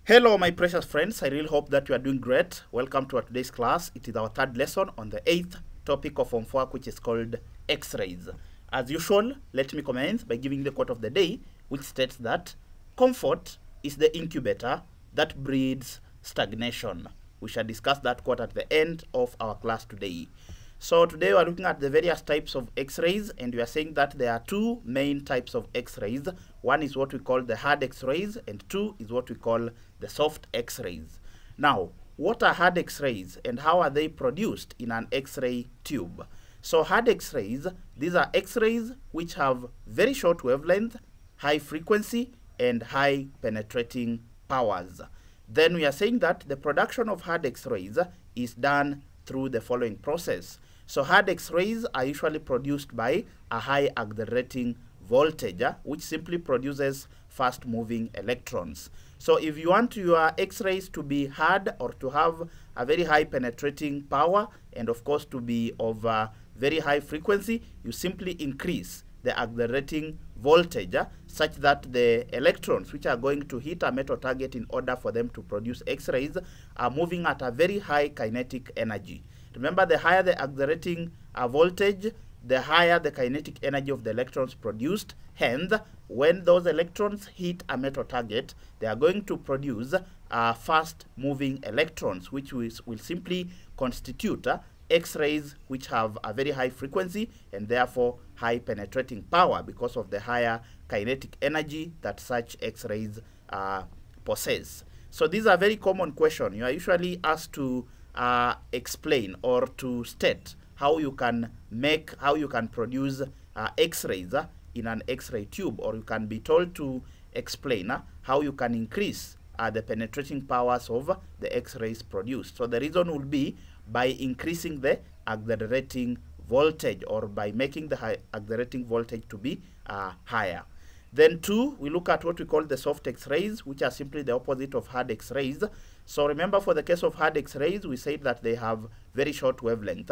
Hello, my precious friends. I really hope that you are doing great. Welcome to our today's class. It is our third lesson on the 8th topic of Form 4, which is called X-rays. As usual, let me commence by giving the quote of the day, which states that comfort is the incubator that breeds stagnation. We shall discuss that quote at the end of our class today. So today we are looking at the various types of X-rays, and we are saying that there are two main types of X-rays. One is what we call the hard X-rays, and two is what we call the soft X-rays. Now, what are hard X-rays and how are they produced in an X-ray tube? So hard X-rays, these are X-rays which have very short wavelength, high frequency, and high penetrating powers. Then we are saying that the production of hard X-rays is done through the following process. So hard X-rays are usually produced by a high accelerating voltage, which simply produces fast-moving electrons. So if you want your X-rays to be hard or to have a very high penetrating power, and of course to be of very high frequency, you simply increase the accelerating voltage such that the electrons which are going to hit a metal target in order for them to produce X-rays are moving at a very high kinetic energy. Remember, the higher the accelerating voltage, the higher the kinetic energy of the electrons produced. Hence, when those electrons hit a metal target, they are going to produce fast-moving electrons, which will simply constitute X-rays which have a very high frequency and therefore high penetrating power because of the higher kinetic energy that such X-rays possess. So these are very common questions. You are usually asked to explain or to state how you can produce X-rays in an X-ray tube, or you can be told to explain how you can increase the penetrating powers of the X-rays produced. So the reason will be by increasing the accelerating voltage, or by making the high accelerating voltage to be higher. Then two, we look at what we call the soft X-rays, which are simply the opposite of hard X-rays. So remember, for the case of hard X-rays, we said that they have very short wavelength.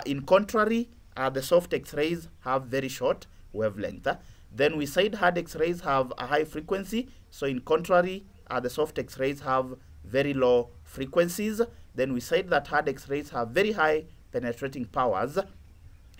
In contrary, the soft X-rays have very short wavelength. Then we said hard X-rays have a high frequency. So in contrary, the soft X-rays have very low frequencies. Then we said that hard X-rays have very high penetrating powers.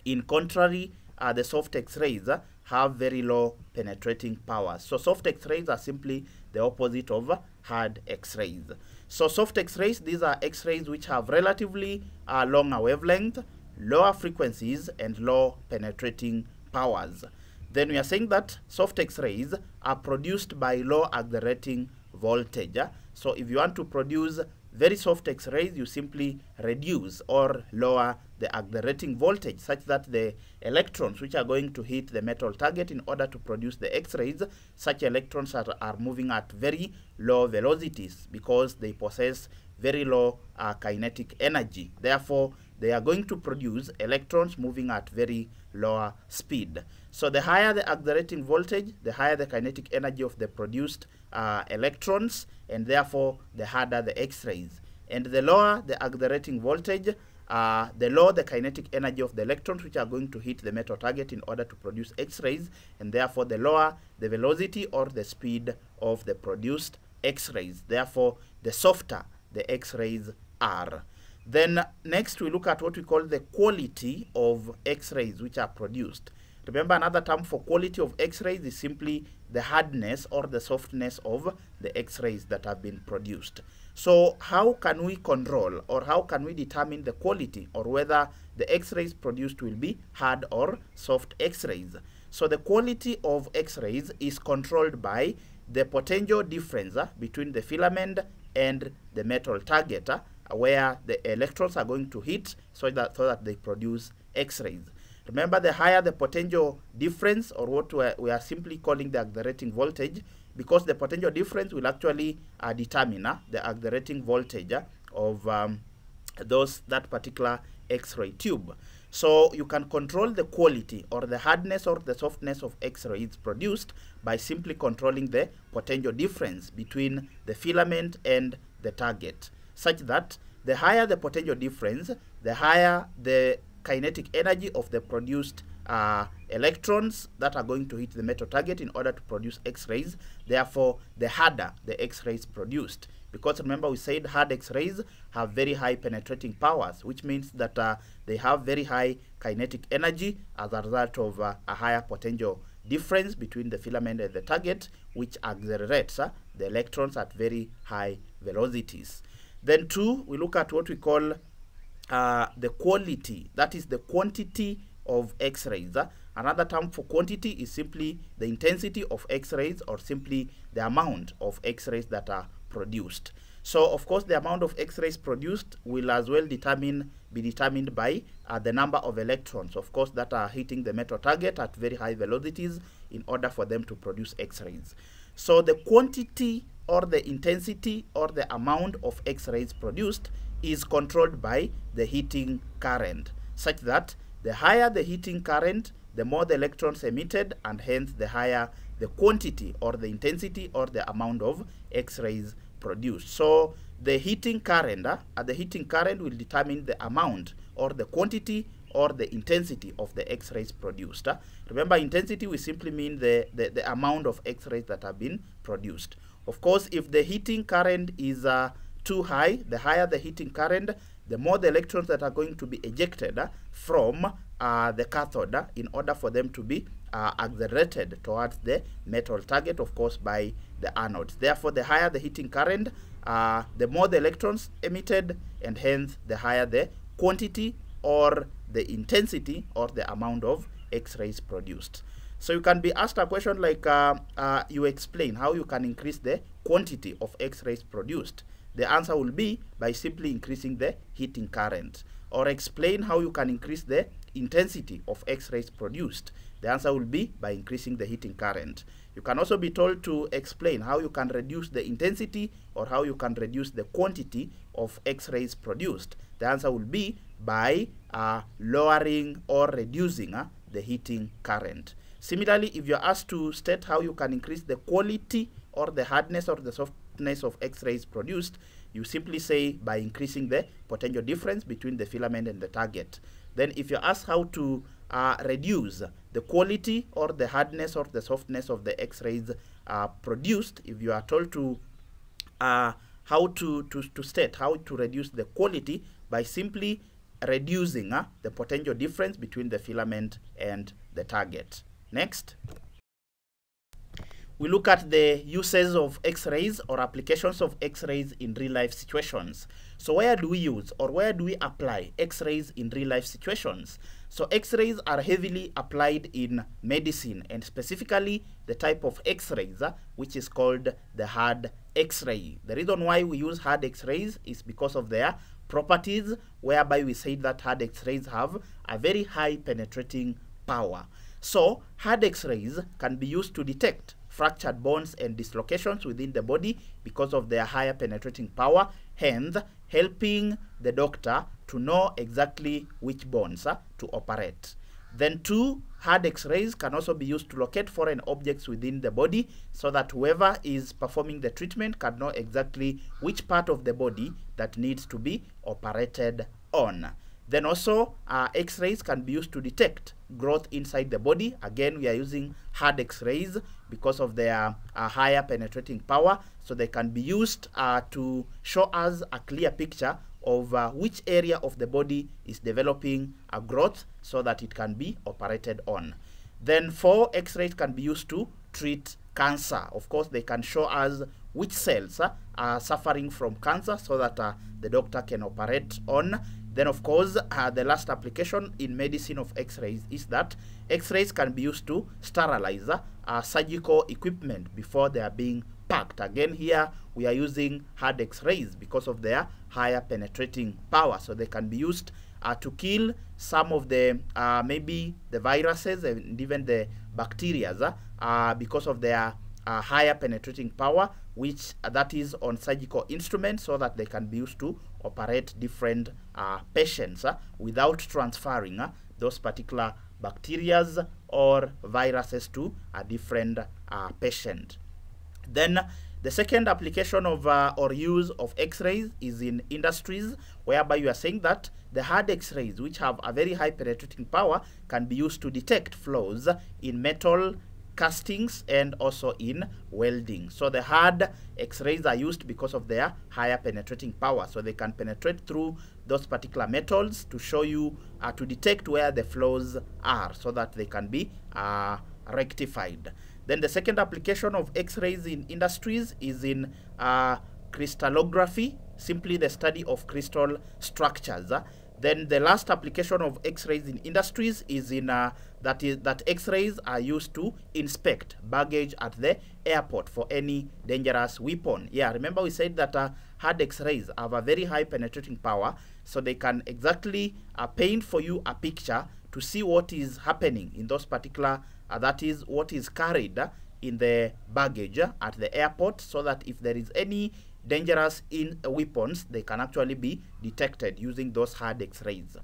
In contrary, the soft X-rays have very low penetrating powers. So soft X-rays are simply the opposite of hard X-rays. So soft X-rays, these are X-rays which have relatively longer wavelength, lower frequencies, and low penetrating powers. Then we are saying that soft X-rays are produced by low accelerating voltage. So if you want to produce very soft X-rays, you simply reduce or lower the accelerating voltage such that the electrons which are going to hit the metal target in order to produce the X-rays, such electrons are moving at very low velocities because they possess very low kinetic energy. Therefore, they are going to produce electrons moving at very lower speed. So the higher the accelerating voltage, the higher the kinetic energy of the produced electrons, and therefore the harder the X-rays. And the lower the accelerating voltage, the lower the kinetic energy of the electrons which are going to hit the metal target in order to produce X-rays, and therefore the lower the velocity or the speed of the produced X-rays. Therefore, the softer the X-rays are. Then next we look at what we call the quality of X-rays which are produced. Remember, another term for quality of X-rays is simply the hardness or the softness of the X-rays that have been produced. So how can we control, or how can we determine the quality, or whether the X-rays produced will be hard or soft X-rays? So the quality of X-rays is controlled by the potential difference between the filament and the metal target, where the electrons are going to hit so that they produce X-rays. Remember, the higher the potential difference, or what we are simply calling the accelerating voltage, because the potential difference will actually determine the accelerating voltage of that particular X-ray tube. So you can control the quality or the hardness or the softness of X-rays produced by simply controlling the potential difference between the filament and the target, such that the higher the potential difference, the higher the kinetic energy of the produced electrons that are going to hit the metal target in order to produce X-rays. Therefore, the harder the X-rays produced. Because remember, we said hard X-rays have very high penetrating powers, which means that they have very high kinetic energy as a result of a higher potential difference between the filament and the target, which accelerates the electrons at very high velocities. Then 2, we look at what we call the quality, that is the quantity of X-rays. Another term for quantity is simply the intensity of X-rays, or simply the amount of X-rays that are produced. So of course the amount of X-rays produced will as well be determined by the number of electrons, of course, that are hitting the metal target at very high velocities in order for them to produce X-rays. So the quantity or the intensity or the amount of X-rays produced is controlled by the heating current, such that the higher the heating current, the more the electrons emitted, and hence the higher the quantity or the intensity or the amount of X-rays produced. So the heating current will determine the amount or the quantity or the intensity of the X-rays produced. Remember, intensity will simply mean the amount of X-rays that have been produced. Of course, if the heating current is too high, the higher the heating current, the more the electrons that are going to be ejected from the cathode in order for them to be accelerated towards the metal target, of course, by the anodes. Therefore, the higher the heating current, the more the electrons emitted, and hence the higher the quantity or the intensity or the amount of X-rays produced. So you can be asked a question like, you explain how you can increase the quantity of X-rays produced. The answer will be by simply increasing the heating current. Or explain how you can increase the intensity of X-rays produced. The answer will be by increasing the heating current. You can also be told to explain how you can reduce the intensity or how you can reduce the quantity of X-rays produced. The answer will be by lowering or reducing the heating current. Similarly, if you're asked to state how you can increase the quality or the hardness or the softness of X-rays produced, you simply say by increasing the potential difference between the filament and the target. Then if you're asked how to reduce the quality or the hardness or the softness of the X-rays produced, if you are told to state how to reduce the quality, by simply reducing the potential difference between the filament and the target. Next, we look at the uses of X-rays or applications of X-rays in real-life situations. So where do we use or where do we apply X-rays in real-life situations? So X-rays are heavily applied in medicine, and specifically the type of X-rays which is called the hard X-ray. The reason why we use hard X-rays is because of their properties, whereby we say that hard X-rays have a very high penetrating power. So hard X-rays can be used to detect fractured bones and dislocations within the body because of their higher penetrating power, hence helping the doctor to know exactly which bones to operate. Then 2, hard X-rays can also be used to locate foreign objects within the body, so that whoever is performing the treatment can know exactly which part of the body that needs to be operated on. Then also, X-rays can be used to detect growth inside the body. Again, we are using hard X-rays because of their higher penetrating power, so they can be used to show us a clear picture of which area of the body is developing a growth so that it can be operated on. Then 4, X-rays can be used to treat cancer. Of course, they can show us which cells are suffering from cancer so that the doctor can operate on. Then, of course, the last application in medicine of X-rays is that X-rays can be used to sterilize surgical equipment before they are being packed. Again, here we are using hard X-rays because of their higher penetrating power. So they can be used to kill some of the maybe the viruses and even the bacteria because of their higher penetrating power, which that is on surgical instruments, so that they can be used to operate different patients without transferring those particular bacteria or viruses to a different patient. Then The second application of or use of X-rays is in industries, whereby you are saying that the hard X-rays, which have a very high penetrating power, can be used to detect flaws in metal castings and also in welding. So the hard X-rays are used because of their higher penetrating power. So they can penetrate through those particular metals to show you, to detect where the flaws are so that they can be rectified. Then the second application of X-rays in industries is in crystallography, simply the study of crystal structures. Then the last application of X-rays in industries is in that X-rays are used to inspect baggage at the airport for any dangerous weapon. Yeah, remember we said that hard X-rays have a very high penetrating power, so they can exactly paint for you a picture to see what is happening in those particular, that is what is carried in the baggage at the airport, so that if there is any dangerous weapons, they can actually be detected using those hard X-rays.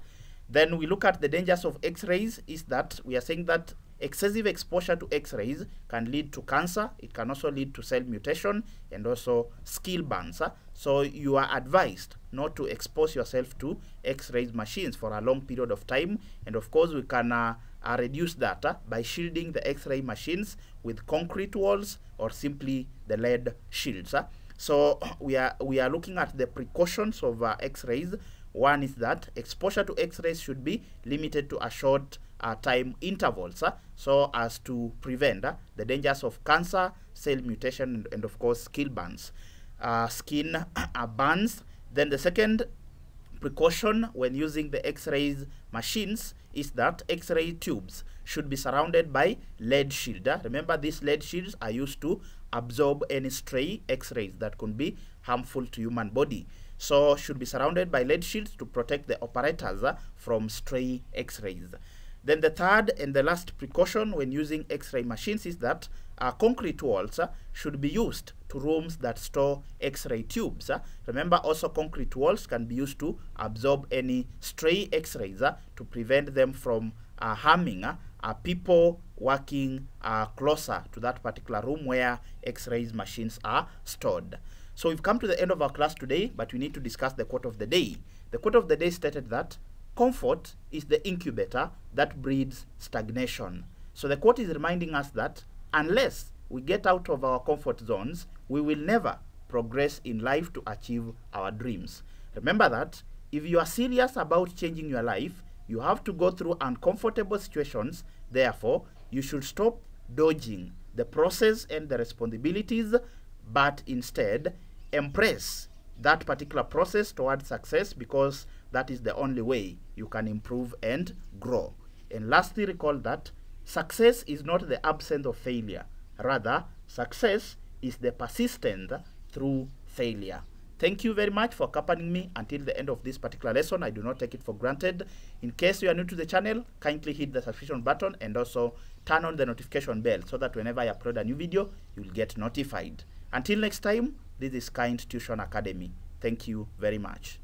Then we look at the dangers of X-rays is that we are saying that excessive exposure to X-rays can lead to cancer. It can also lead to cell mutation and also skill burns. So you are advised not to expose yourself to X-rays machines for a long period of time. And of course, we can reduce that by shielding the X-ray machines with concrete walls or simply the lead shields. So we are looking at the precautions of X-rays. One is that exposure to X-rays should be limited to a short time intervals, so as to prevent the dangers of cancer, cell mutation, and of course skin burns. Then the second precaution when using the X-rays machines is that X-ray tubes should be surrounded by lead shield. Remember, these lead shields are used to absorb any stray X-rays that could be harmful to human body. So should be surrounded by lead shields to protect the operators from stray X-rays. Then the third and the last precaution when using X-ray machines is that concrete walls should be used to rooms that store X-ray tubes. Remember, also concrete walls can be used to absorb any stray X-rays to prevent them from harming people working closer to that particular room where X-rays machines are stored. So we've come to the end of our class today, but we need to discuss the quote of the day. The quote of the day stated that comfort is the incubator that breeds stagnation. So the quote is reminding us that unless we get out of our comfort zones, we will never progress in life to achieve our dreams. Remember that if you are serious about changing your life, you have to go through uncomfortable situations. Therefore, you should stop dodging the process and the responsibilities, but instead embrace that particular process towards success, because that is the only way you can improve and grow. And lastly, recall that success is not the absence of failure. Rather, success is the persistence through failure. Thank you very much for accompanying me until the end of this particular lesson. I do not take it for granted. In case you are new to the channel, kindly hit the subscription button and also turn on the notification bell so that whenever I upload a new video, you will get notified. Until next time, this is Kind Tuition Academy. Thank you very much.